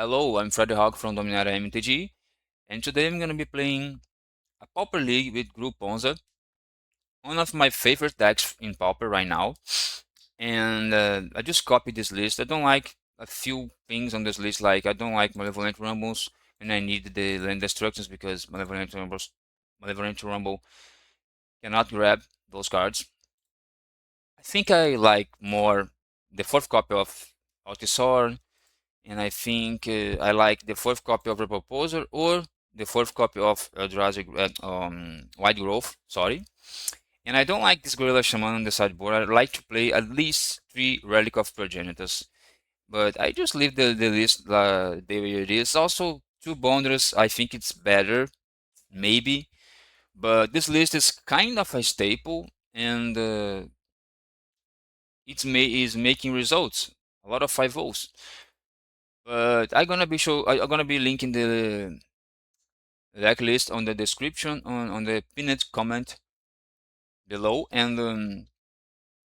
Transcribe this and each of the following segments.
Hello, I'm Freddy Hawk from Dominara MTG, and today I'm going to be playing a Pauper League with Gruul Ponza, one of my favorite decks in Pauper right now. And I just copied this list. I don't like a few things on this list, like I don't like Malevolent Rumbles, and I need the land destructions because Malevolent Rumble cannot grab those cards. I think I like more the fourth copy of Altisor, and I think I like the fourth copy of Proposer or the fourth copy of Eldrazi Wide Growth, sorry. And I don't like this Gorilla Shaman on the sideboard. I like to play at least 3 Relic of Progenitus. But I just leave the list the way it is. Also, 2 Bonders, I think it's better, maybe. But this list is kind of a staple, and is making results. A lot of 5-0s. But I'm gonna be linking the deck list on the description on the pinned comment below. And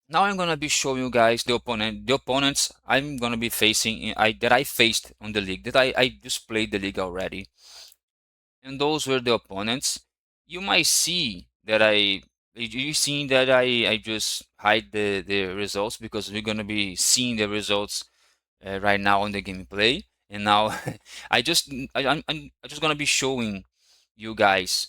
now I'm gonna be showing you guys the opponents I'm gonna be facing that I faced on the league, that I just played the league already. And those were the opponents. You might see that you seen that I just hide the results because we're gonna be seeing the results right now on the gameplay. And now I'm just gonna be showing you guys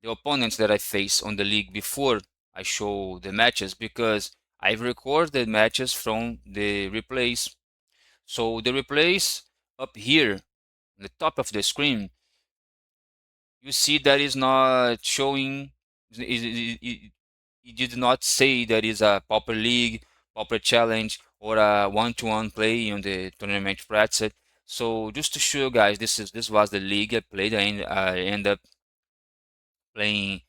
the opponents that I face on the league before I show the matches, because I've recorded matches from the replays. So the replays up here on the top of the screen, you see that is not showing. It did not say that is a Pauper League, Pauper Challenge, or a one-to-one play on the tournament bracket. So just to show you guys, this was the league I played. I end up playing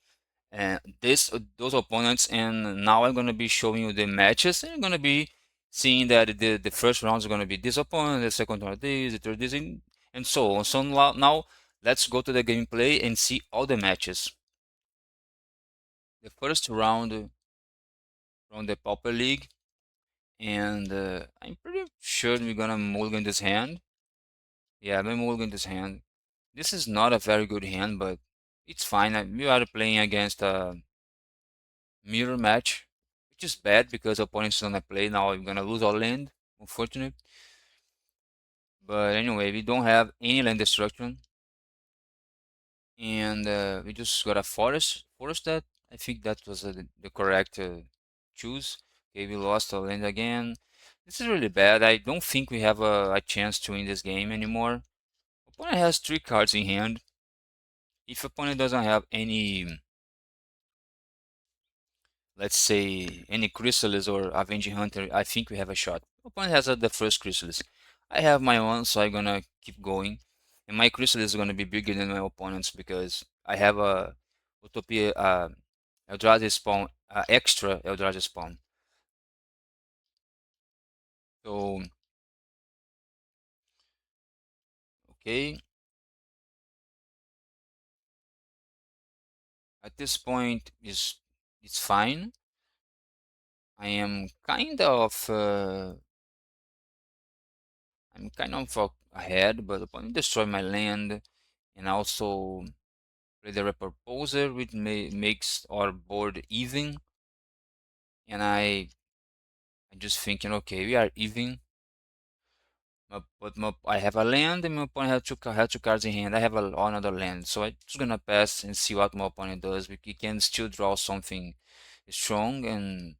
those opponents, and now I'm gonna be showing you the matches, and you're gonna be seeing that the first round is gonna be this opponent, the second round this, the third this, and so on. So now let's go to the gameplay and see all the matches. The first round from the Pauper League, and I'm pretty sure we're gonna mulligan this hand. Yeah, I'm mulligan this hand. This is not a very good hand, but it's fine. We are playing against a mirror match, which is bad because opponent's gonna play. Now I'm gonna lose our land, unfortunate. But anyway, we don't have any land destruction, and we just got a forest that I think that was the correct choose. Okay, we lost our land again. This is really bad. I don't think we have a chance to win this game anymore. Opponent has 3 cards in hand. If opponent doesn't have any, let's say, any Chrysalis or Avenging Hunter, I think we have a shot. Opponent has the first Chrysalis. I have my own, so I'm gonna keep going. And my Chrysalis is gonna be bigger than my opponent's because I have a Utopia Eldrazi spawn, extra Eldrazi spawn. So, okay. At this point, it's fine. I am kind of ahead, but opponent destroy my land, and also play the Proposer, which makes our board even. And I'm just thinking, okay, we are even. I have a land, and my opponent had two cards in hand. I have another land, so I'm just gonna pass and see what my opponent does. We can still draw something strong and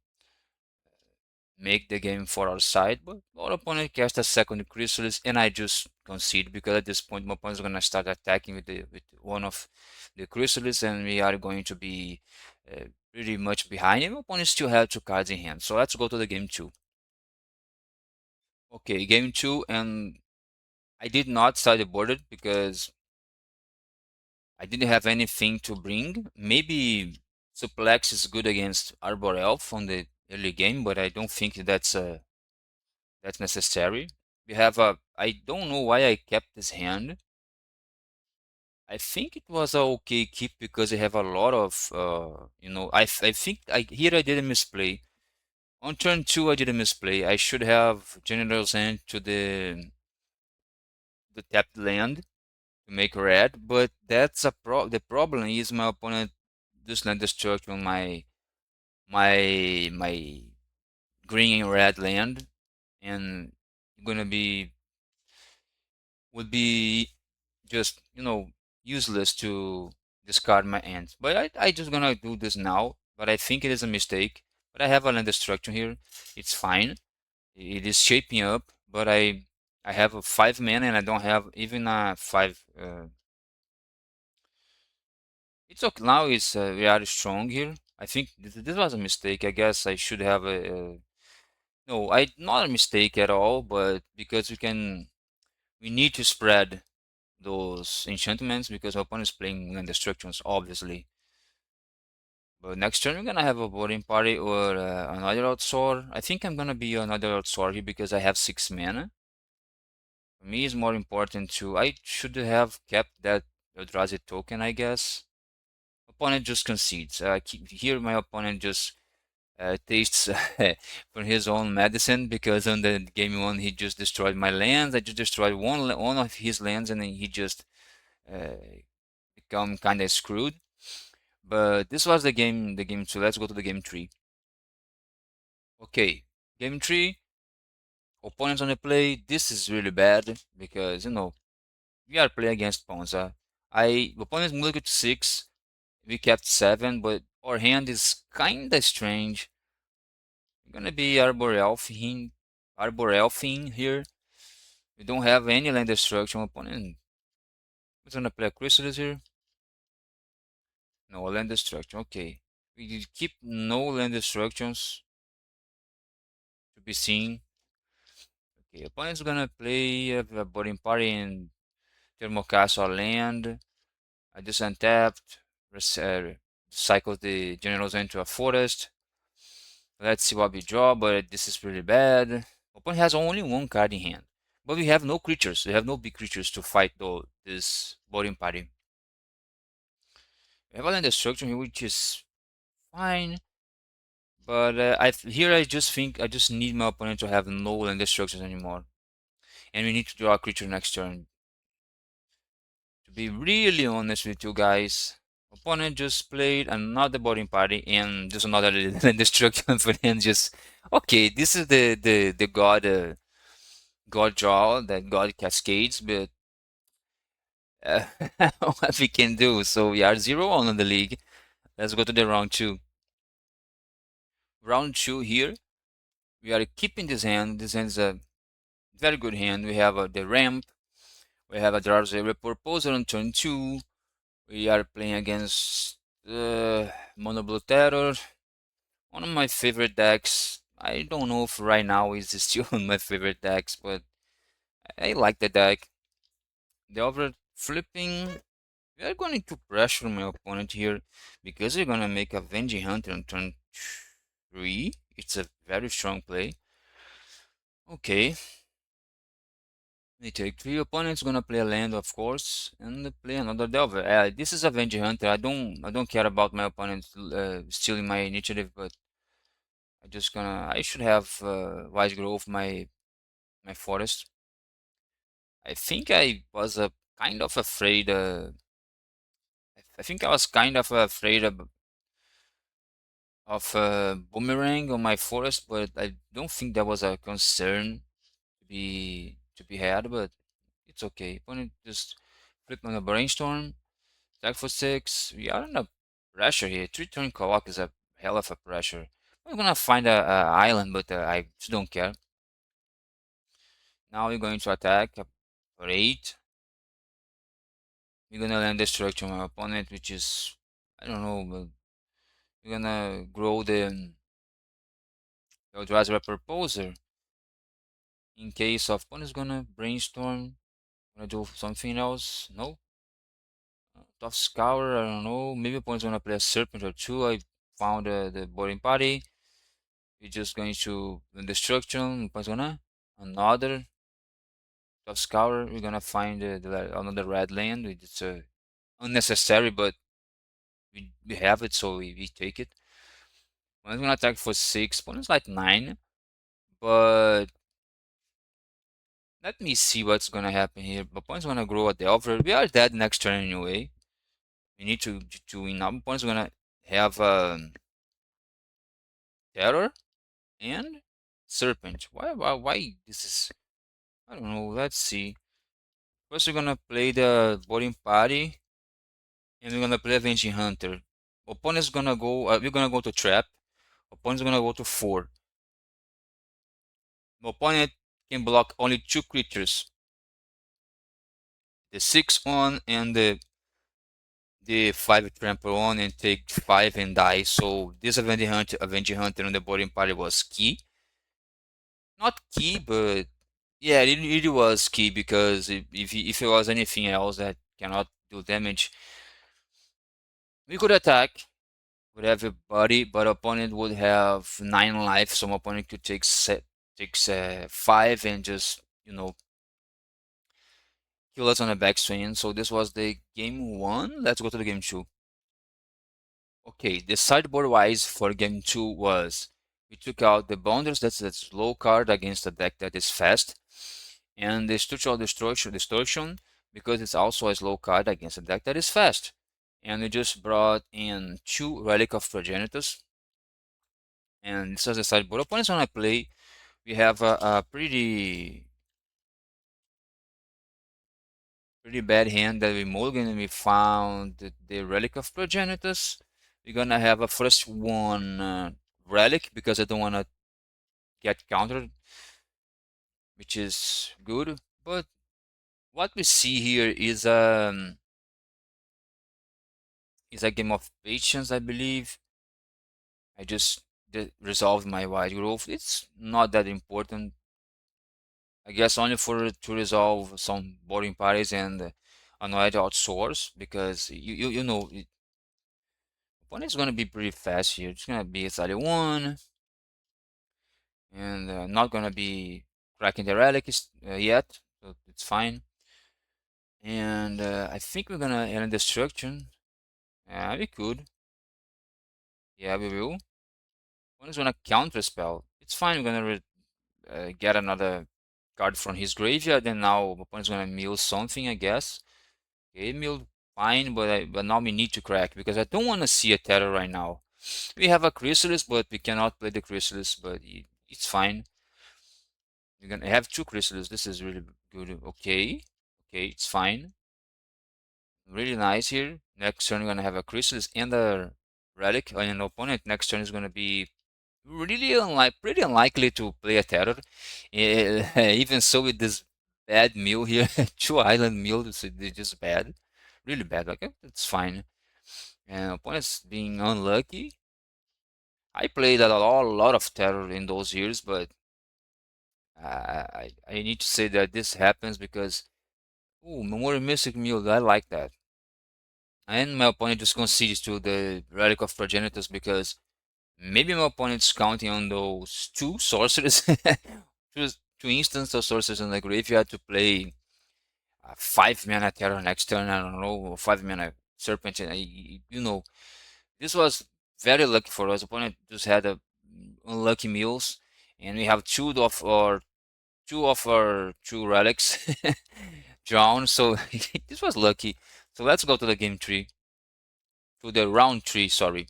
make the game for our side, but our opponent cast a second Chrysalis, and I just concede because at this point my opponent is gonna start attacking with one of the Chrysalis, and we are going to be pretty much behind him. My opponent still has 2 cards in hand, so let's go to the game 2. Okay, game 2, and I did not start the boarded because I didn't have anything to bring. Maybe Suplex is good against Arbor Elf on the early game, but I don't think that's necessary. We have a, I don't know why I kept this hand. I think it was a okay keep because I have a lot of, I think here I didn't misplay. On turn 2, I didn't misplay. I should have General's Hand to the the tapped land to make red, but that's the problem is my opponent just land destruction on my green and red land, and gonna be would be just useless to discard my ants. But I just gonna do this now. But I think it is a mistake. But I have a land destruction here. It's fine. It is shaping up. But I have a 5 mana and I don't have even a 5. It's okay now. It's we are strong here. I think this was a mistake. I guess I should have a no. I not a mistake at all. But because we need to spread those enchantments because our opponent is playing land destructions, obviously. But next turn we're gonna have a boarding party or another outsword. I think I'm gonna be another outsword here because I have 6 mana. For me, it's more important to. I should have kept that Eldrazi token, I guess. Opponent just concedes. Here, my opponent just tastes from his own medicine because on the game one he just destroyed my lands. I just destroyed one of his lands, and then he just uh, become kind of screwed. But this was the game two. Let's go to the game three. Okay, game three. Opponents on the play. This is really bad because we are playing against Ponza. Opponents moved to 6. We kept 7, but our hand is kinda strange. We're gonna be Arbor Elfing here. We don't have any land destruction. Opponent is gonna play a Chrysalis here. No land destruction. Okay, we keep no land destructions to be seen. Okay, opponent's gonna play a boarding party and Thermocastle land. I just untapped, cycle the generals into a forest. Let's see what we draw, but this is really bad. Opponent has only one card in hand, but we have no creatures. We have no big creatures to fight this boarding party. We have a land destruction here, which is fine, but here I just think I just need my opponent to have no land destructions anymore, and we need to draw a creature next turn. To be really honest with you guys, opponent just played another boarding party and just another destruction for him. Just okay, this is the god draw that god cascades, but uh, what we can do. So we are 0-1 on the league. Let's go to the round two. Round two here. We are keeping this hand. This hand is a very good hand. We have the ramp. We have a Drowsy Proposal on turn 2. We are playing against Mono Blue Terror. One of my favorite decks. I don't know if right now is still one of my favorite decks, but I like the deck. The over flipping, we are going to pressure my opponent here because we're going to make a Avenging Hunter on turn 3. It's a very strong play. Okay. We take 3. Opponent's gonna play a land, of course, and play another Delver. This is Avenging Hunter. I don't care about my opponent stealing my initiative, but I should have Wise Grove my forest. I think I was kind of afraid. I think I was kind of afraid of boomerang on my forest, but I don't think that was a concern to be had. But it's okay. Opponent just flip on a brainstorm. Attack for 6. We are under pressure here. 3-turn clock is a hell of a pressure. I'm gonna find a island, but I just don't care. Now we're going to attack for 8. We're gonna land destruction on our opponent, which is I don't know, but we're gonna grow the Eldrazi Proposer in case of opponent's gonna brainstorm. Gonna do something else. No. Tough Scour, I don't know. Maybe opponent's gonna play a Serpent or 2. I found the boarding party. We're just going to the destruction. Opponent's gonna another Tough Scour. We're gonna find another red land. It's unnecessary, but we have it, so we take it. Opponent's gonna attack for 6. Opponent's like 9, but Let me see what's gonna happen here. Opponent's gonna grow a Delver. We are dead next turn anyway. We need to win. Now opponent's gonna have Terror and Serpent. Why this is? I don't know. Let's see. First, we're gonna play the boarding party, and we're gonna play Avenging Hunter. Opponent's gonna go. We're gonna go to trap. Opponent's gonna go to 4. The opponent can block only 2 creatures. The 6 and the 5 trample on and take 5 and die. So this Avenging Hunter on the boarding party was key. Not key, but yeah, it was key because if it was anything else that cannot do damage, we could attack with everybody, but opponent would have 9 life, so my opponent could takes 5 and just kill us on the backswing. So this was the game 1. Let's go to the game 2. Okay, the sideboard wise for game 2 was we took out the Bounders, that's a slow card against a deck that is fast, and the Structural Distortion because it's also a slow card against a deck that is fast. And we just brought in 2 Relic of Progenitors, and this is the sideboard. Opponents when I play, we have a pretty bad hand that we mulligan and we found the Relic of Progenitors. We're gonna have a first one Relic because I don't wanna get countered, which is good. But what we see here is a game of patience, I believe. I just resolved my wide growth. It's not that important. I guess only for to resolve some boring parties and annoy the outsource because you know opponent's gonna be pretty fast here. It's gonna be a 31 and not gonna be cracking the relics yet, so it's fine. And I think we're gonna end destruction. Yeah, we could. Yeah, we will. One is gonna counter spell. It's fine. We're gonna get another card from his graveyard, and now opponent's gonna mill something, I guess. Okay, mill fine, but now we need to crack because I don't want to see a terror right now. We have a Chrysalis, but we cannot play the Chrysalis, but it's fine. We're gonna have 2 Chrysalis. This is really good. Okay, okay, it's fine. Really nice here. Next turn, we're gonna have a Chrysalis and a Relic on an opponent. Next turn is gonna be pretty unlikely to play a terror. Even so, with this bad mill here, 2 island mill, it's just bad, really bad. Okay, it's fine. And opponents being unlucky. I played a lot of terror in those years, but I need to say that this happens because Memorial Mystic Mill, I like that. And my opponent just concedes to the Relic of Progenitors because maybe my opponent's counting on those 2 sorcerers, two instants of sorcerers in the graveyard to play 5 mana terror next turn. I don't know, or 5 mana serpent. And this was very lucky for us. Opponent just had a unlucky mills, and we have two of our 2 relics drawn. So this was lucky. So let's go to the game 3, to the round 3. Sorry.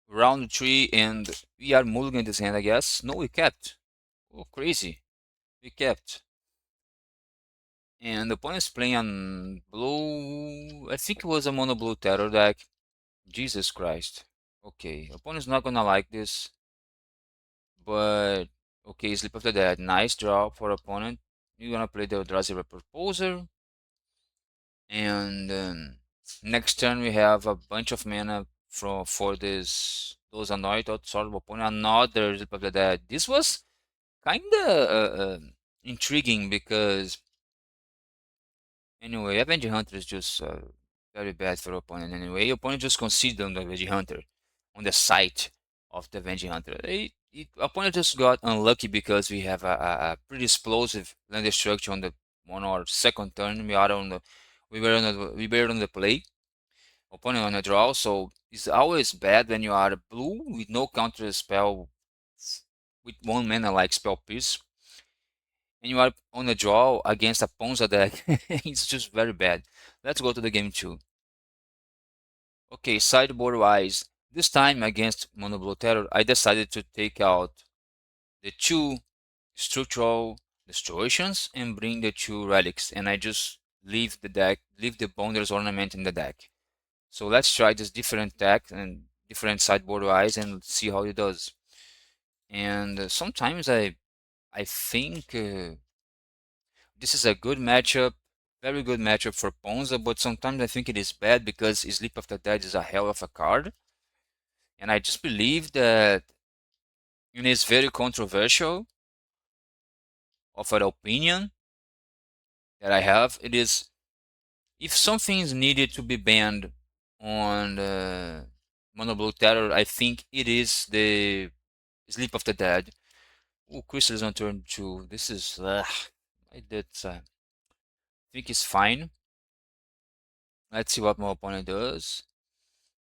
Round 3, and we are mulligan this hand, I guess. No, we kept. Oh, crazy. We kept. And the opponent's playing on blue. I think it was a mono blue terror deck. Jesus Christ. Okay, opponent's not gonna like this. But okay, Sleep After That. Nice draw for opponent. You're gonna play the Eldrazi Proposer. And next turn we have a bunch of mana for those annoyed sort of opponent. Another Sleep After That. This was kinda intriguing because anyway, Avenger Hunter is just very bad for opponent anyway. Opponent just conceded on the Avenger Hunter on the site of the Avenger Hunter. Opponent just got unlucky because we have a pretty explosive land destruction on our second turn. We were on the play. Opponent on the draw, so it's always bad when you are blue with no counter spell with 1 mana like spell pierce. and you are on a draw against a Ponza deck, it's just very bad. Let's go to the game 2. Okay, sideboard-wise, this time against Mono Blue Terror, I decided to take out the 2 structural destroyers and bring the 2 relics, and I just leave the Bonder's Ornament in the deck. So let's try this different deck and different sideboard-wise and see how it does. And sometimes I think this is a good matchup, very good matchup for Ponza, but sometimes I think it is bad because Sleep After Death is a hell of a card. And I just believe that it is very controversial of an opinion that I have. It is, if something is needed to be banned on Mono Blue Terror, I think it is the Sleep of the Dead. Oh, Crystal is on turn 2. This is, that's, I think it's fine. Let's see what my opponent does.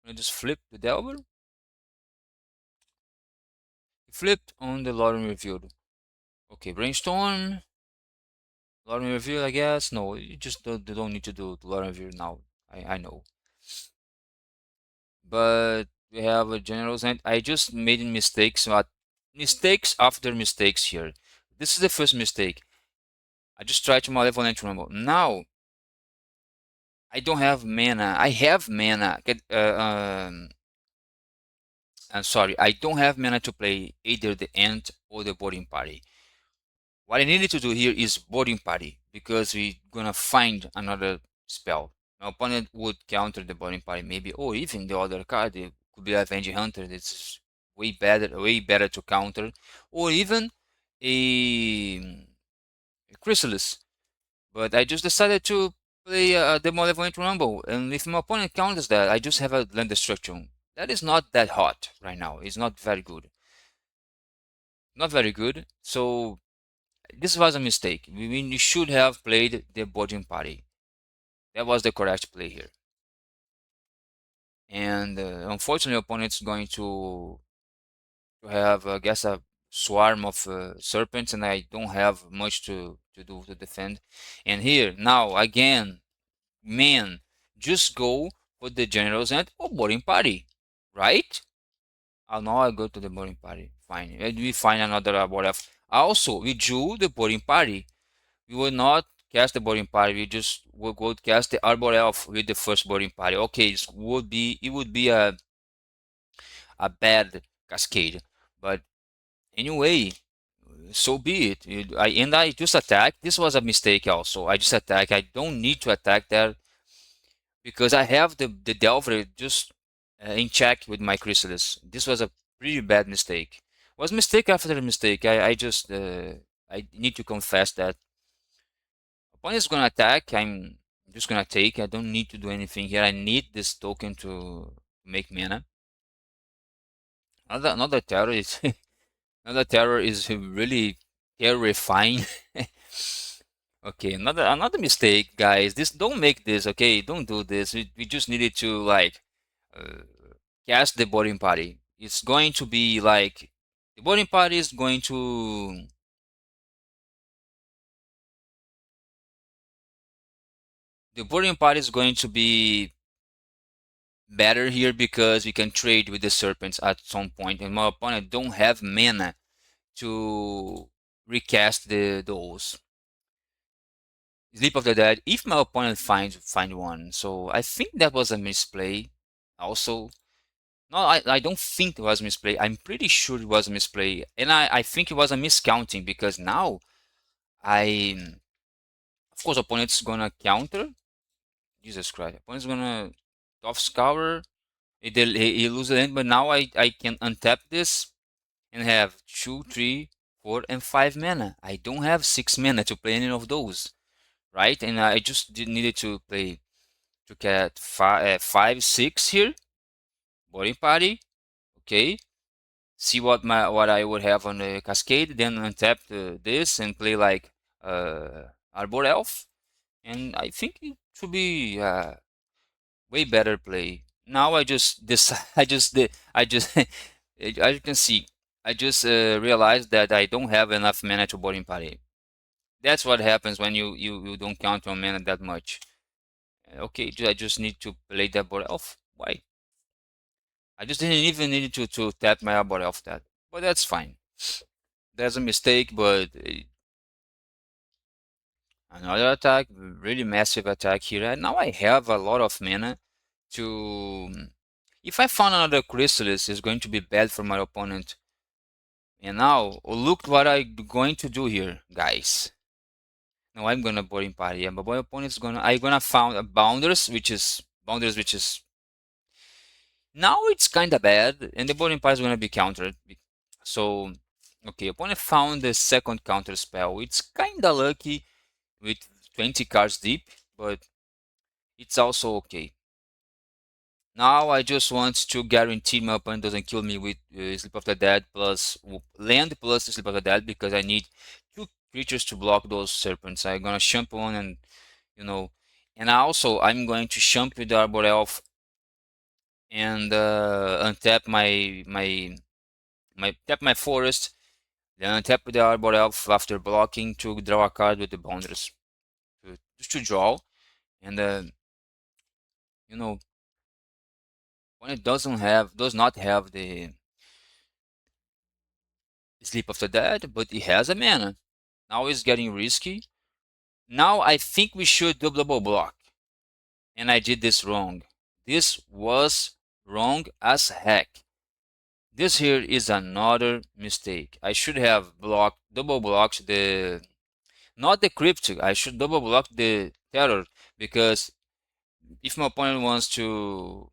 I just flip the Delver. He flipped on the Lorem Revealed. Okay, Brainstorm. Lorem Revealed, I guess. No, you just don't need to do Lorem Revealed now. I know. But we have a General's End. I just made mistakes, mistakes after mistakes here. This is the first mistake. I just tried to Malevolent Rumble. Now, I don't have mana. I have mana. I'm sorry, I don't have mana to play either the Ant or the Boarding Party. What I needed to do here is Boarding Party, because we're gonna find another spell. My opponent would counter the Boarding Party maybe, or even the other card. It could be Avenging Hunter. It's way better to counter, or even a Chrysalis. But I just decided to play the Malevolent Rumble, and if my opponent counters that, I just have a Land Destruction. That is not that hot right now. It's not very good. Not very good. So this was a mistake. We should have played the Boarding Party. That was the correct play here. And unfortunately, opponent's going to have, I guess, a swarm of serpents, and I don't have much to do to defend. And here, now, again, man, just go for the General's End or Boarding Party, right? Oh, now I go to the Boarding Party. Fine. And we find another whatever. Also, we drew the Boarding Party. We will not cast the Boarding Party. We just will go cast the Arbor Elf with the first Boarding Party. Okay, it would be a bad cascade, but anyway, so be it. I just attack. This was a mistake also. I just attack. I don't need to attack there because I have the Delver just in check with my Chrysalis. This was a pretty bad mistake. Was mistake after the mistake. I just I need to confess that. Opponent is gonna attack. I'm just gonna take. I don't need to do anything here. I need this token to make mana. Another terror is another terror is really terrifying. Okay, another mistake, guys. This don't make this. Okay, don't do this. We just needed to like cast the boarding party. It's going to be like the boarding party is going to be better here because we can trade with the serpents at some point, and my opponent don't have mana to recast those Sleep of the Dead if my opponent find one. So I think that was a misplay. Also, no, I don't think it was a misplay. I'm pretty sure it was a misplay, and I think it was a miscounting because now I, of course, opponent's gonna counter. Jesus Christ, opponent's gonna Tough Scour. He loses the end, but now I can untap this and have 2, 3, 4, and 5 mana. I don't have 6 mana to play any of those, right? And I just needed to play to get 5, 6 here. Boarding Party, okay. See what I would have on the Cascade, then untap this and play like Arbor Elf, and I think it should be way better play. Now I just decide, I just as you can see, I just realized that I don't have enough mana to Boarding Party. That's what happens when you don't count on mana that much. Okay, I just need to play that board off. Why? I just didn't even need to tap my board off that. But that's fine. That's a mistake, but another attack, really massive attack here. And now I have a lot of mana to... If I found another Chrysalis, it's going to be bad for my opponent. And now, look what I'm going to do here, guys. Now I'm gonna boarding party, yeah, but my opponent's I'm gonna found a bounders, which is now it's kind of bad, and the boarding party is gonna be countered. So, okay, opponent found the second counter spell. It's kind of lucky with 20 cards deep, but it's also okay. Now I just want to guarantee my opponent doesn't kill me with Sleep of the Dead plus land plus Sleep of the Dead, because I need 2 creatures to block those serpents. I'm gonna champ one, and you know, and also I'm going to champ with the Arbor Elf and untap my forest, then untap with the Arbor Elf after blocking to draw a card with the boundaries, just to draw, and you know, when it does not have the Sleep of the Dead, but it has a mana. Now it's getting risky. Now I think we should double block. And I did this wrong. This was wrong as heck. This here is another mistake. I should have double blocked not the cryptic. I should double block the terror, because if my opponent wants to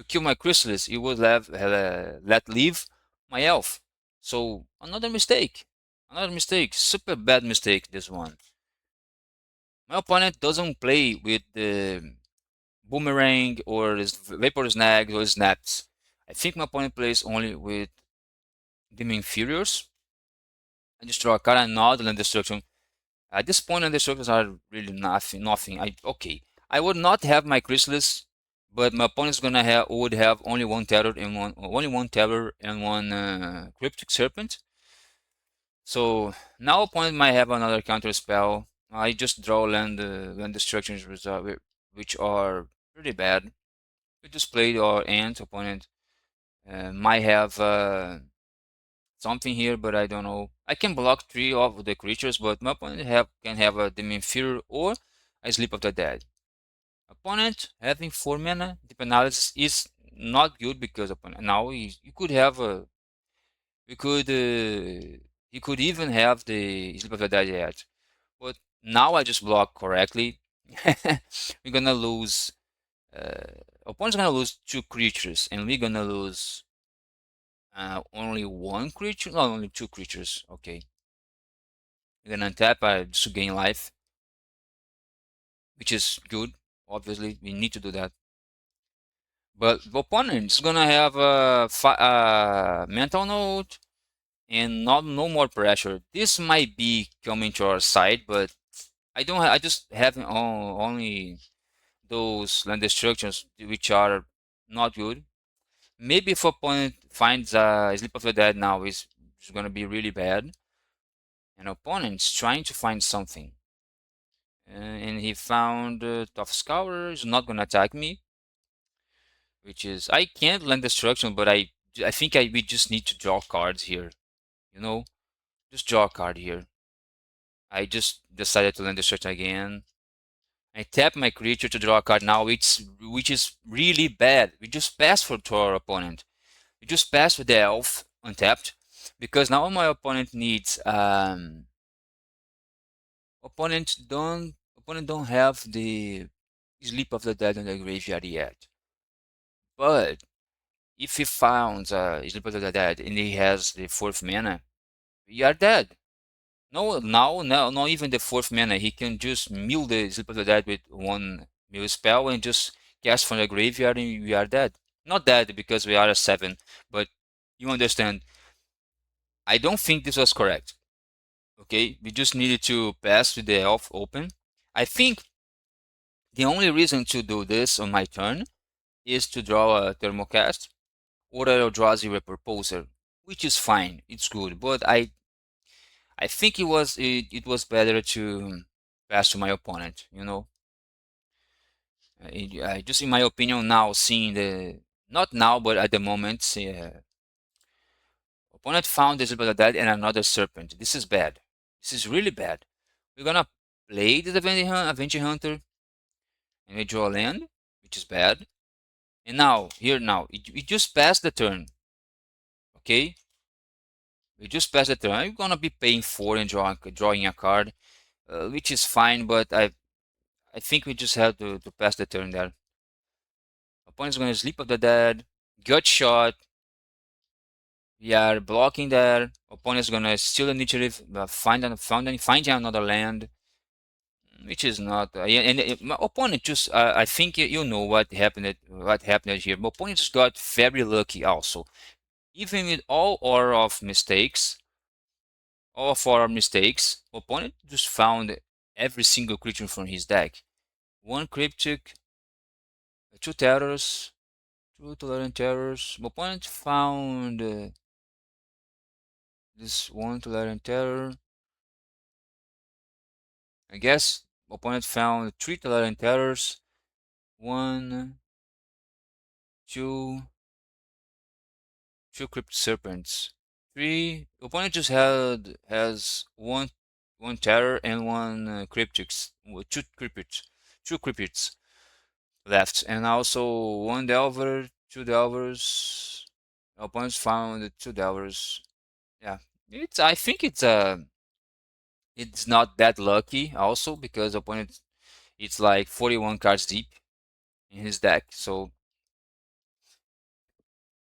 kill my Chrysalis, it would have let leave my elf. So another mistake. Another mistake. Super bad mistake, this one. My opponent doesn't play with the boomerang or vapor snags or snaps. I think my opponent plays only with DIMIR inferiors. I just draw a card and nod land destruction. At this point, land destructions are really nothing. Okay. I would not have my Chrysalis, but my opponent's would have only one terror and one cryptic serpent. So now opponent might have another counter spell. I just draw land destructions which are pretty bad. We just played our ant. Opponent might have something here, but I don't know. I can block 3 of the creatures, but my opponent can have a Demon Inferior or a Sleep of the Dead. Opponent having 4 mana, deep analysis is not good, because opponent now you could have a he could even have the Sleep of the Dead yet. But now I just block correctly. We're gonna lose. Opponent's gonna lose 2 creatures, and we're gonna lose only 1 creature. No, only 2 creatures. Okay. We're gonna untap just to gain life, which is good. Obviously, we need to do that. But the opponent is gonna have a mental note and no more pressure. This might be coming to our side, but I don't. I just have only those land destructions which are not good. Maybe if opponent finds Sleep of the Dead now, it's gonna be really bad. And opponent's trying to find something. And he found Tough Scour. Is not gonna attack me, which is I can't land destruction, but I think we just need to draw cards here. You know, just draw a card here. I just decided to land destruction again. I tap my creature to draw a card now, which is really bad. We just pass to our opponent. We just pass with the elf untapped, because now my opponent needs opponent don't have the Sleep of the Dead in the graveyard yet. But if he found Sleep of the Dead and he has the 4th mana, we are dead. No, now, no, not even the 4th mana. He can just mill the Sleep of the Dead with 1 mill spell and just cast from the graveyard, and we are dead. Not dead because we are a 7, but you understand. I don't think this was correct. Okay, we just needed to pass with the elf open. I think the only reason to do this on my turn is to draw a Thermocast or a Eldrazi Reproposer, which is fine, it's good, but I think it was better to pass to my opponent, you know. Just in my opinion now, seeing the not now but at the moment, opponent found this ability that and another serpent. This is bad. This is really bad. We're gonna play this Avenging Hunter and we draw a land, which is bad. And now we just passed the turn. Okay, we just passed the turn. I'm gonna be paying 4 and drawing a card, which is fine, but I think we just have to pass the turn there. Opponent's gonna sleep of the dead, gut shot. We are blocking there. Opponent's gonna steal the initiative, find another land, which is not. My opponent just. I think you know what happened. What happened here. My opponent just got very lucky also. Even with all of our mistakes, opponent just found every single creature from his deck. One cryptic, two terrors, two tolerant terrors. Opponent found this one tolerant terror. I guess opponent found three tolerant terrors. One, two, two crypt serpents. Three. Opponent just has one terror and one cryptics. Two cryptids left, and also one delver, two delvers. Opponents found two delvers. Yeah, I think it's not that lucky also because opponent it's like 41 cards deep in his deck. So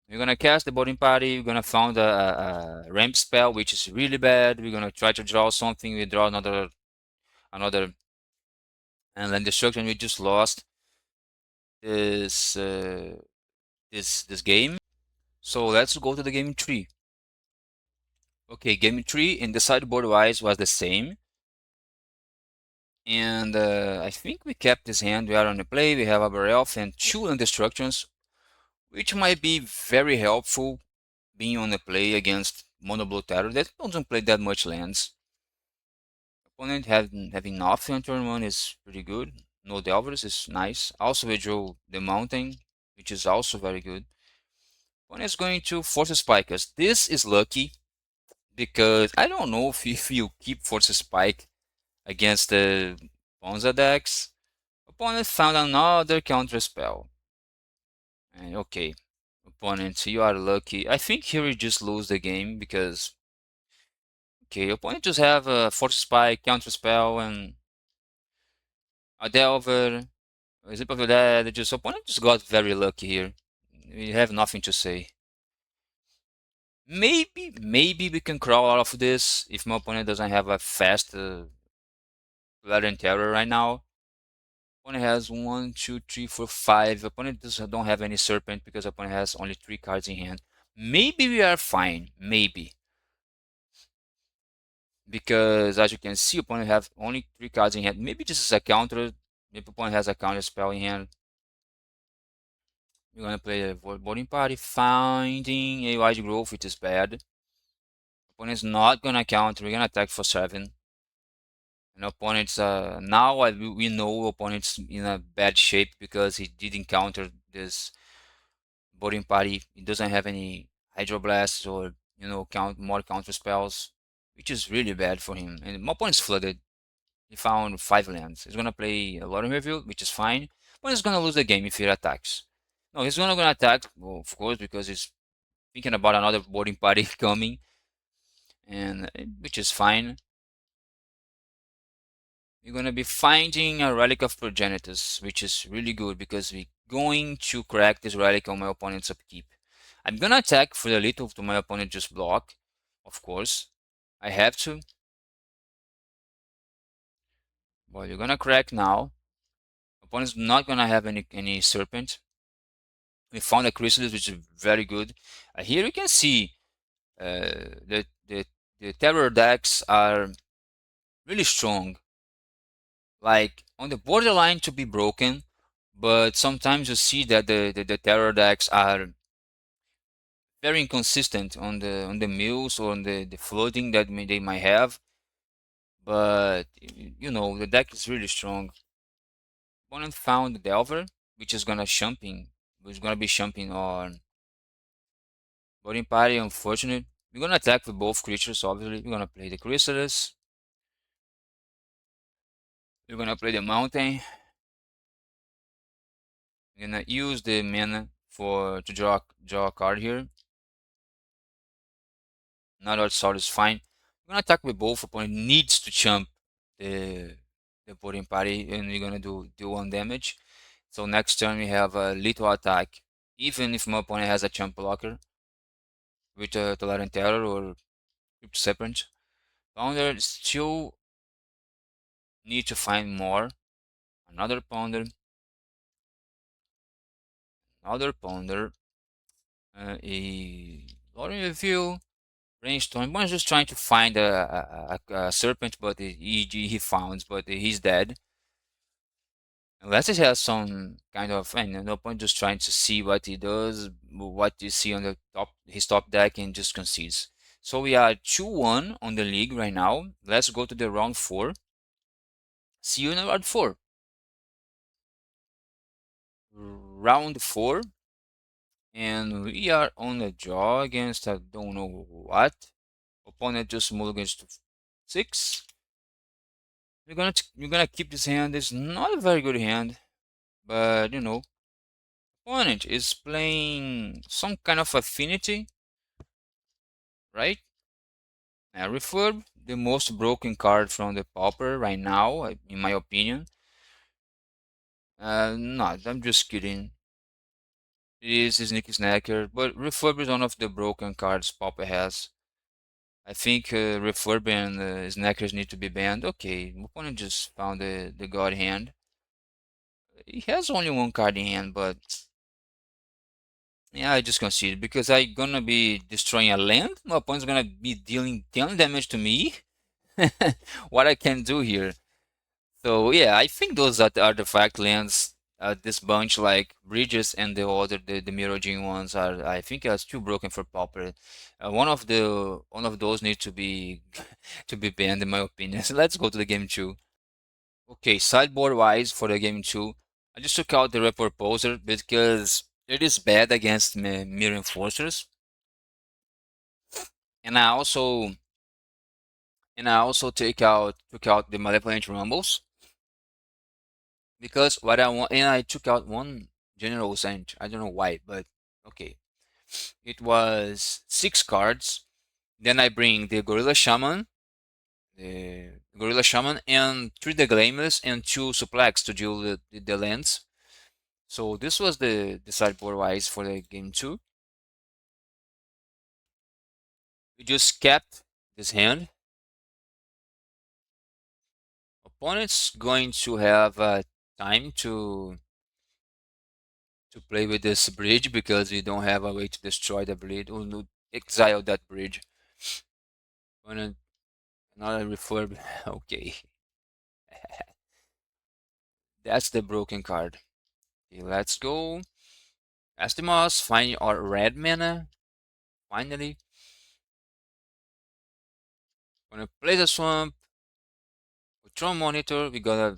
we're gonna cast the boarding party. We're gonna found a ramp spell, which is really bad. We're gonna try to draw something. We draw another and then destruction. We just lost this this game. So let's go to the game 3. Okay, game 3 and the sideboard wise was the same. And I think we kept this hand. We are on the play. We have our elf and 2 indestructions, which might be very helpful being on the play against mono blue terror that doesn't play that much lands. Opponent having nothing on turn 1 is pretty good. No delvers is nice. Also we drew the mountain, which is also very good. Opponent is going to force spike us. This is lucky because I don't know if you keep force spike against the Ponza decks. Opponent found another counter spell. And okay, opponent, you are lucky. I think here we just lose the game because okay, opponent just have a force spike, counter spell, and a delver. Zip of the dead. Just opponent just got very lucky here. We have nothing to say. Maybe we can crawl out of this if my opponent doesn't have a fast Letter Terror right now. Opponent has 1, 2, 3, 4, 5. Opponent don't have any serpent because opponent has only 3 cards in hand. Maybe we are fine. Maybe. Because as you can see, opponent have only 3 cards in hand. Maybe this is a counter. Maybe opponent has a counter spell in hand. We're gonna play a boarding party, finding a wide growth, which is bad. Opponent's not gonna counter. We're gonna attack for 7. And opponents now we know opponents in a bad shape because he did encounter this boarding party. He doesn't have any hydroblasts or more counter spells, which is really bad for him. And my opponent's flooded. He found 5 lands. He's gonna play a lot of review, which is fine. But he's gonna lose the game if he attacks. No, he's not gonna attack, well, of course, because he's thinking about another boarding party coming, and which is fine. We're gonna be finding a Relic of Progenitus, which is really good because we're going to crack this relic on my opponent's upkeep. I'm gonna attack for the little to my opponent just block, of course. I have to. Well, you're gonna crack now. Opponent's not gonna have any serpent. We found a chrysalis, which is very good. Here you can see the terror decks are really strong, like on the borderline to be broken, but sometimes you see that the terror decks are very inconsistent on the mills or on the floating that they might have. But the deck is really strong. Opponent found Delver, which is gonna be jumping on boarding party. Unfortunate. We're gonna attack with both creatures. Obviously, we're gonna play the Chrysalis. We're gonna play the Mountain. We're gonna use the mana to draw a card here. Another sword is fine. We're gonna attack with both. Opponent needs to jump the boarding party, and we're gonna do 1 damage. So next turn we have a lethal attack, even if my opponent has a jump blocker with a Tolerant Terror or Crypt Serpent. Pounder still need to find more. Another Pounder. Another Pounder. A Lorien Review. Brainstorm. One's just trying to find a serpent, but he found, but he's dead. Unless he has some kind of, and no point just trying to see what he does, what you see on the his top deck, and just concedes. So we are 2-1 on the league right now. Let's go to the round 4. See you in round 4. Round 4. And we are on the draw against I don't know what. Opponent just mulligans to 6. We're gonna keep this hand. It's not a very good hand, but opponent is playing some kind of affinity, right? Refurb, the most broken card from the Pauper right now, in my opinion. No, I'm just kidding. It is a Sneaky Snacker, but Refurb is one of the broken cards Pauper has. I think Refurb and Snackers need to be banned. Okay, opponent just found the God hand. He has only 1 card in hand, but yeah, I just concede because I gonna be destroying a land. My opponent's gonna be dealing 10 damage to me. What I can do here. So yeah, I think those are the artifact lands. This bunch like bridges and the Mirror Gene ones are I think it's too broken for Pauper. One of those need to be to be banned in my opinion. So let's go to the game 2. Okay, sideboard wise for the game 2, I just took out the Repurposer because it is bad against Mirror Enforcers. And I also took out the Malevolent Rumbles because what I want, and I took out 1 General Scent. I don't know why, but okay. It was 6 cards. Then I bring the Gorilla Shaman, and 3 the Glameless and 2 Suplex to deal the lands. So this was the sideboard wise for the game 2. We just kept this hand. Opponent's going to have time to play with this bridge because we don't have a way to destroy the bridge or no, exile that bridge. Opponent another refurb. Okay, that's the broken card. Okay, let's go. Astimos, find our red mana. Finally, gonna play the swamp. Control monitor. We gotta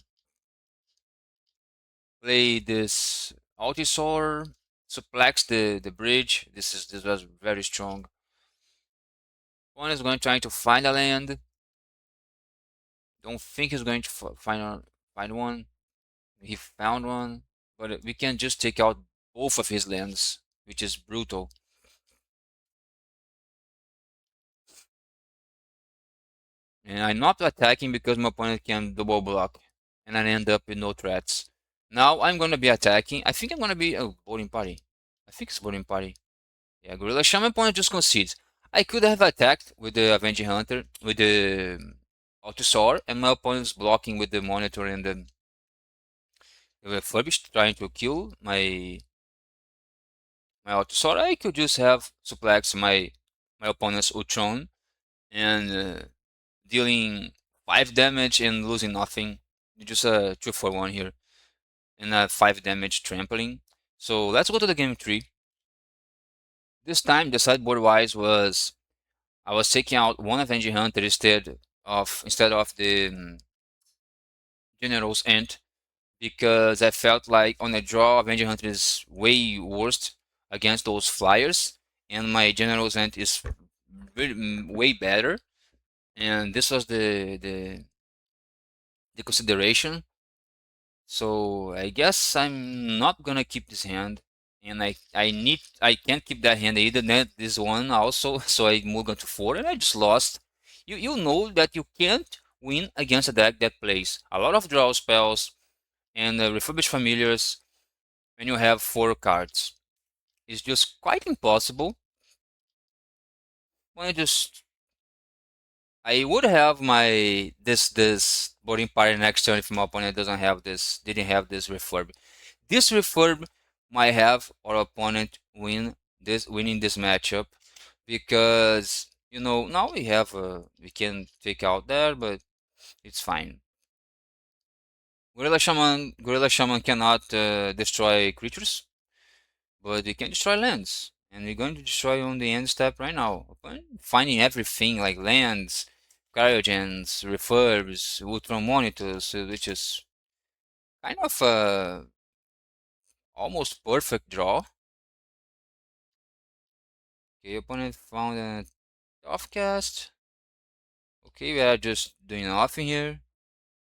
play this Altisor. Suplex the bridge. This was very strong. One is going trying to find a land. Don't think he's going to find one. He found one, but we can just take out both of his lands, which is brutal. And I'm not attacking because my opponent can double block, and I end up with no threats. Now I'm gonna be attacking. I think I'm gonna be boarding party. I think it's boarding party. Yeah, Gorilla Shaman opponent just concedes. I could have attacked with the Avenging Hunter with the Altusor, and my opponent's blocking with the Monitor and the Refurbished, trying to kill my Altusor. I could just have suplex my opponent's Ultron and dealing 5 damage and losing nothing. Just a 2-for-1 here and a 5 damage trampling. So let's go to the game 3. This time the sideboard wise was I was taking out one Avenging Hunter instead of the General's Ant because I felt like on a draw Avenging Hunter is way worse against those flyers, and my General's Ant is really, way better. And this was the consideration. So I guess I'm not gonna keep this hand, and I can't keep that hand either. Net this one also, so I move on to four, and I just lost. You know that you can't win against a deck that plays a lot of draw spells and refurbished familiars when you have four cards. It's just quite impossible. When I would have my this boarding party next turn if my opponent didn't have this refurb. This refurb might have our opponent winning this matchup because now we can take out there, but it's fine. Gorilla Shaman cannot destroy creatures, but they can destroy lands, and we're going to destroy on the end step right now. Finding everything like lands, cryogens, refurbs, ultron monitors, which is kind of a almost perfect draw. Okay, opponent found a offcast. Okay, we are just doing nothing here,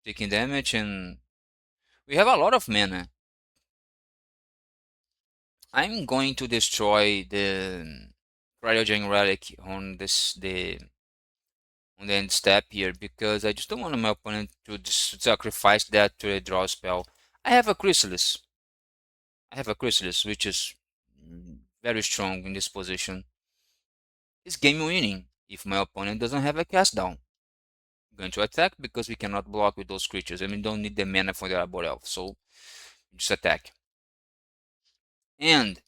taking damage, and we have a lot of mana. I'm going to destroy the cryogen relic on the end step here because I just don't want my opponent to sacrifice that to a draw spell. I have a Chrysalis. I have a Chrysalis, which is very strong in this position. It's game winning if my opponent doesn't have a cast down. I'm going to attack because we cannot block with those creatures and we don't need the mana for the Arbor Elf, so just attack. And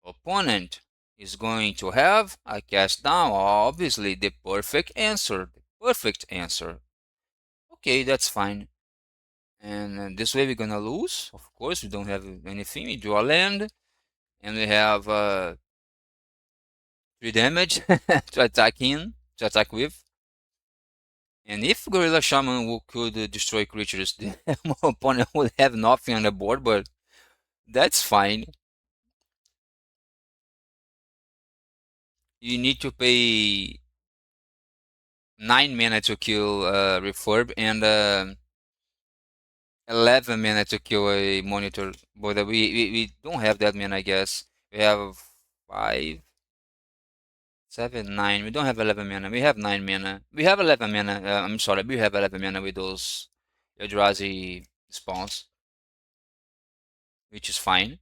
opponent is going to have a cast down, obviously the perfect answer. The perfect answer. Okay, that's fine. And this way we're gonna lose. Of course, we don't have anything. We draw land, and we have 3 damage to attack with. And if Gorilla Shaman could destroy creatures, the opponent would have nothing on the board, but that's fine. You need to pay 9 mana to kill Refurb and 11 mana to kill a Monitor. But we don't have that mana, I guess. We have 5, 7, 9. We don't have 11 mana. We have 9 mana. We have 11 mana. I'm sorry, we have 11 mana with those Eldrazi spawns, which is fine.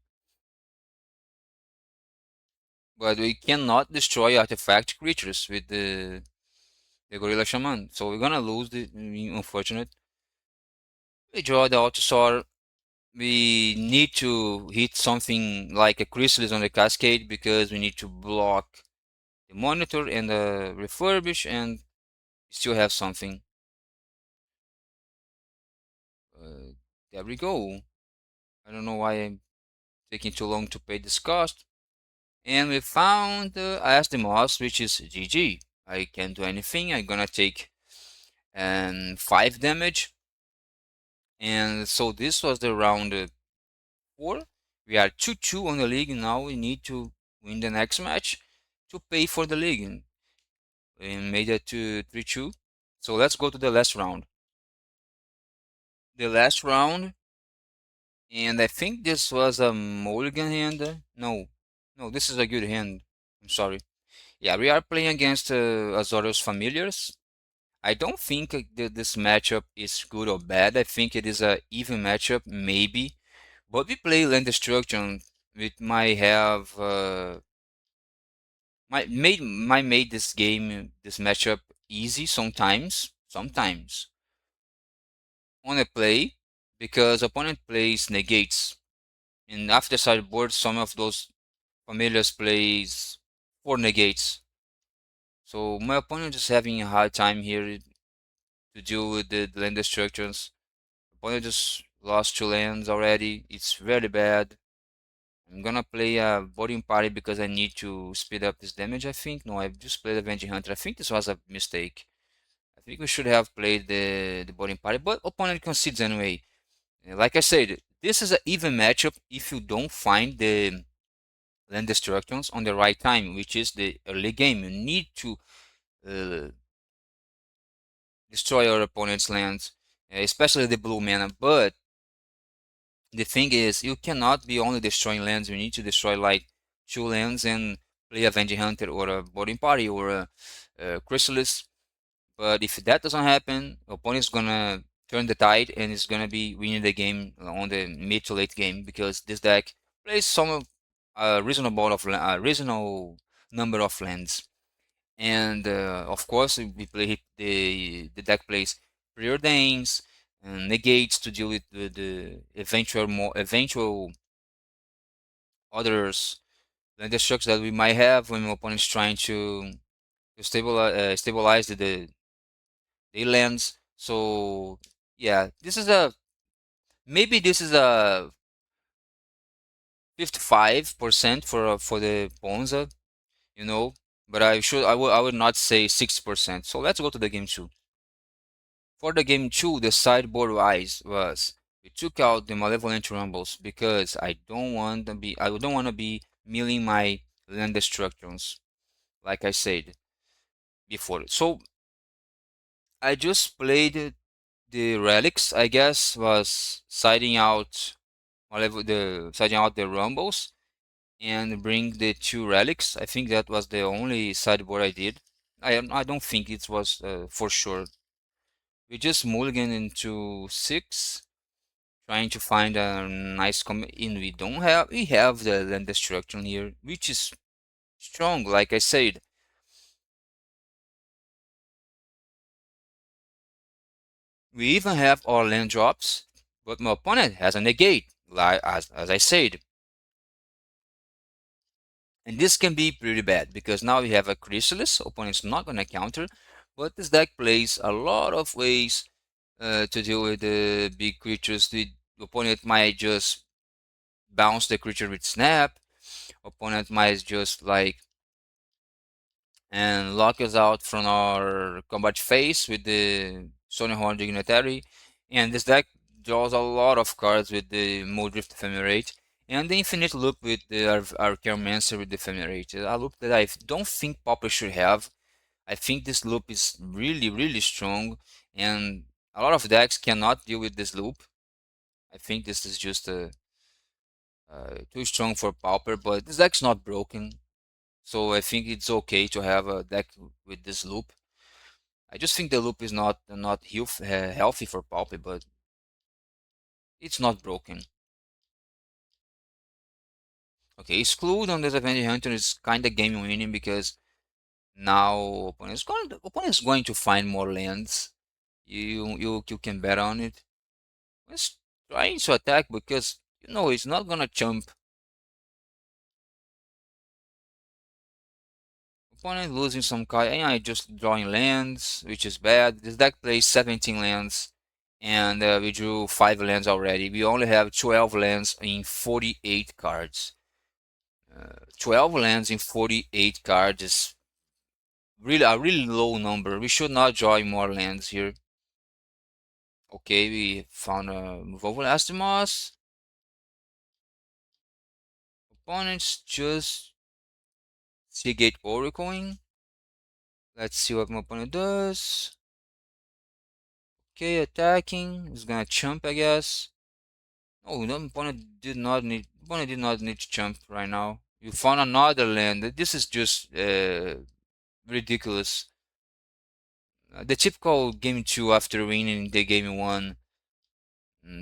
But we cannot destroy artifact creatures with the Gorilla Shaman. So we're gonna lose the unfortunate. We draw the Altosaur. We need to hit something like a Chrysalis on the Cascade because we need to block the Monitor and the Refurbish and still have something. There we go. I don't know why I'm taking too long to pay this cost. And we found Asdemos, which is GG. I can't do anything. I'm gonna take 5 damage. And so this was the round 4. We are 2-2 on the league. Now we need to win the next match to pay for the league. And we made it to 3-2. So let's go to the last round. The last round, and I think this was a mulligan hand. No, this is a good hand. I'm sorry. Yeah, we are playing against Azorius Familiars. I don't think that this matchup is good or bad. I think it is a even matchup, maybe. But we play Land Destruction. It might have might made this matchup easy sometimes. Sometimes on a play because opponent plays negates, and after sideboard some of those familiars plays 4 negates. So my opponent is having a hard time here to deal with the land destructions. Opponent just lost 2 lands already. It's very bad. I'm gonna play a boarding party because I need to speed up this damage, I think. No, I just played Avenging Hunter. I think this was a mistake. I think we should have played the boarding party, but opponent concedes anyway. Like I said, this is an even matchup if you don't find the land destructions on the right time, which is the early game. You need to uh, destroy your opponent's lands, especially the blue mana. But the thing is, you cannot be only destroying lands. You need to destroy like 2 lands and play Avenging Hunter or a boarding party or a Chrysalis. But if that doesn't happen, opponent's gonna turn the tide and is gonna be winning the game on the mid to late game because this deck plays some reasonable number of lands. And of course, we play the deck plays preordains and negates to deal with the eventual others land destructs that we might have when opponent's trying to stabilize the lands. So yeah, this is a maybe this is a 55% for the Ponza, you know, but I would not say 60%. So let's go to the game two. For the game two, the sideboard wise was we took out the Malevolent Rumbles because I don't want to be milling my land destructions, like I said before. So I just played the relics, I guess, was siding out the rumbles and bring the 2 relics. I think that was the only sideboard I did. I don't think it was for sure. We just mulligan into 6, trying to find a nice and we have the land destruction here, which is strong, like I said. We even have our land drops, but my opponent has a negate, like as I said. And this can be pretty bad because now we have a Chrysalis, opponent's not gonna counter, but this deck plays a lot of ways to deal with the big creatures. The opponent might just bounce the creature with snap. Opponent might just like and lock us out from our combat phase with the Sonihorn Dignitary. And this deck draws a lot of cards with the Muldrift Ephemerate and the Infinite Loop with the Archaeomancer with the Ephemerate. A loop that I don't think Pauper should have. I think this loop is really, really strong, and a lot of decks cannot deal with this loop. I think this is just too strong for Pauper, but this deck's not broken. So I think it's okay to have a deck with this loop. I just think the loop is not healthy for Pauper, but it's not broken. Okay, exclude on this Avenging Hunter is kind of game winning because now opponent's going to find more lands. You can bet on it. It's trying to attack because it's not gonna jump. Opponent losing some card, and I just drawing lands, which is bad. This deck plays 17 lands, and we drew 5 lands already. We only have 12 lands in 48 cards. 12 lands in 48 cards is really a really low number. We should not draw more lands here. Okay, we found a move over Astimos. Opponents just Seagate Oracling. Let's see what my opponent does. Okay, attacking. He's gonna chump, I guess. Oh, no, opponent did not need to chump right now. You found another land. This is just ridiculous. The typical game 2 after winning the game 1.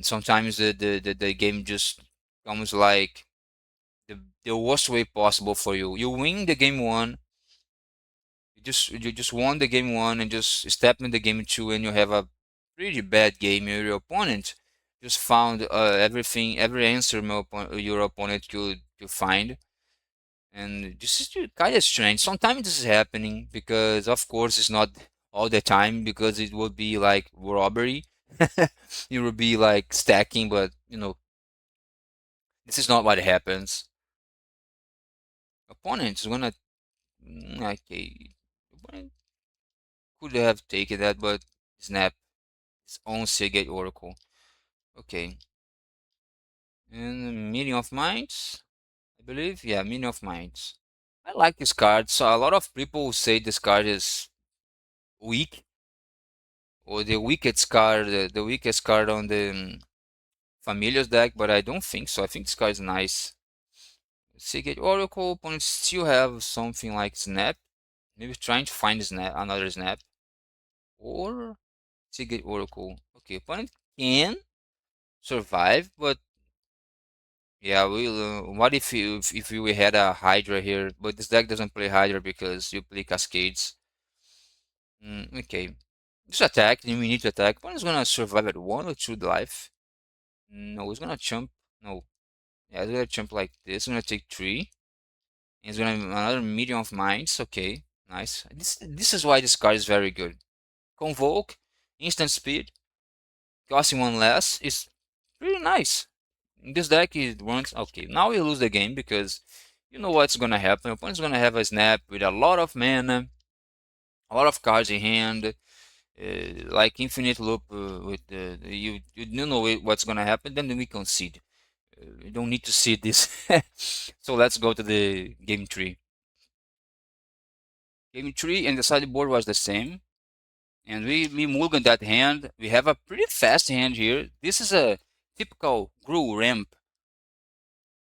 Sometimes the game just comes like the worst way possible for you. You win the game 1, you just won the game 1 and just step in the game 2 and you have a pretty bad game. Your opponent just found every answer your opponent could find. And this is kind of strange. Sometimes this is happening because, of course, it's not all the time because it would be like robbery. It would be like stacking, but this is not what happens. Opponent is gonna okay. Opponent could have taken that, but snap his own Seagate Oracle. Okay. And Meeting of Minds, I believe. Yeah, Meeting of Minds. I like this card. So a lot of people say this card is weak, or the weakest card, the weakest card on the Familiars deck, but I don't think so. I think this card is nice. Seagate Oracle, opponents still have something like Snap. Maybe trying to find Snap, another Snap. Or Seagate Oracle. Okay, opponent can survive, but yeah, what if we had a Hydra here? But this deck doesn't play Hydra because you play Cascades. Okay. Just attack, then we need to attack. Opponent's gonna survive at 1 or 2 life. No, he's gonna jump. No. Yeah, he's gonna jump like this. He's gonna take 3. He's gonna have another Medium of Minds. Okay, nice. This is why this card is very good. Convoke, instant speed, costing 1 less is pretty nice. In this deck it runs okay. Now we lose the game because you know what's gonna happen. Opponent's gonna have a snap with a lot of mana, a lot of cards in hand, like infinite loop with you know what's gonna happen. Then we concede. We don't need to see this. So let's go to the game 3. Game 3 and the sideboard was the same. And we mulligan that hand. We have a pretty fast hand here. This is a typical Gruul ramp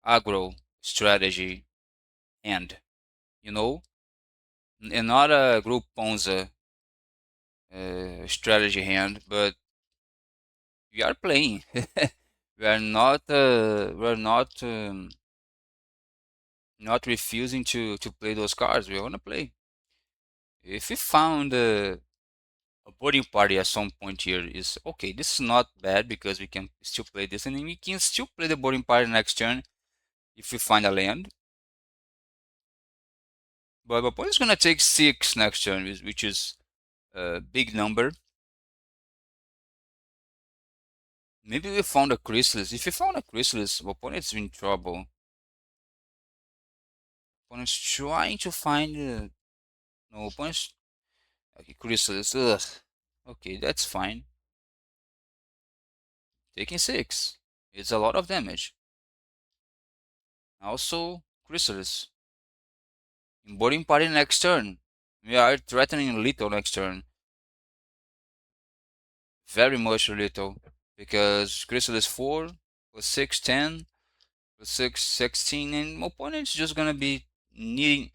aggro strategy hand, you know, and not a Gruul Ponza strategy hand, but we are playing. We are not refusing to play those cards. We want to play. If we found a boarding party at some point here is okay. This is not bad because we can still play this, and then we can still play the boarding party next turn if we find a land. But my opponent is gonna take 6 next turn, which is a big number. Maybe we found a Chrysalis. If we found a Chrysalis, my opponent's in trouble. Opponent's trying to find no opponent's okay, Chrysalis. Ugh. Okay, that's fine. Taking 6. It's a lot of damage. Also, Chrysalis. In boarding party next turn. We are threatening little next turn. Very much little. Because Chrysalis 4 plus 6, 10 plus 6, 16. And opponent's just gonna be needing.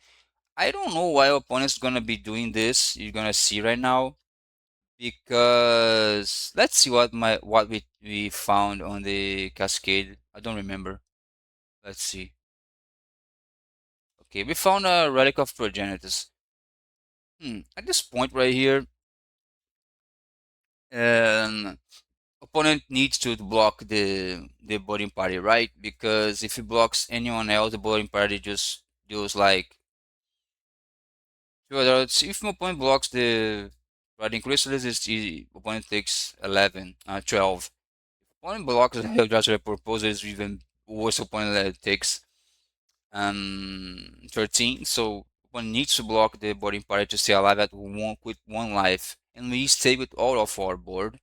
I don't know why opponent's gonna be doing this. You're gonna see right now. Because let's see what we found on the Cascade. I don't remember. Let's see. Okay, we found a Relic of Progenitus. At this point right here, opponent needs to block the boarding party, right? Because if he blocks anyone else, the boarding party just goes like. If my opponent blocks the Riding Chrysalis, the opponent takes 11, 12. Opponent blocks the Helldracher Proposal is even worse. Opponent that takes 13. So opponent needs to block the boarding party to stay alive at with 1 life, and we stay with all of our board,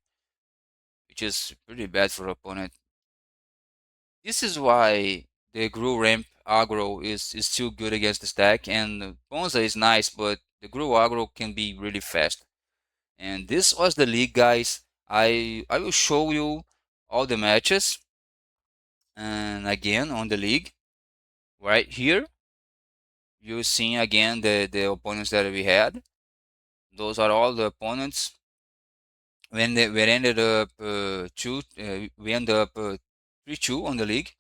which is pretty bad for opponent. This is why the Gruul ramp aggro is still good against this deck, and Ponza is nice, but the Gruul aggro can be really fast. And this was the league, guys. I will show you all the matches, and again on the league, right here, you'll see again the opponents that we had. Those are all the opponents. When we ended up we ended up 3-2 on the league.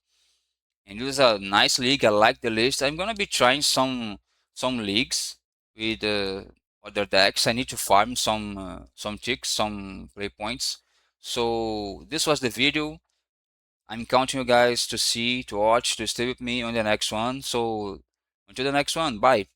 And it was a nice league. I like the list. I'm gonna be trying some leagues with other decks. I need to farm some ticks, some play points. So this was the video. I'm counting you guys to see, to watch, to stay with me on the next one. So until the next one, bye.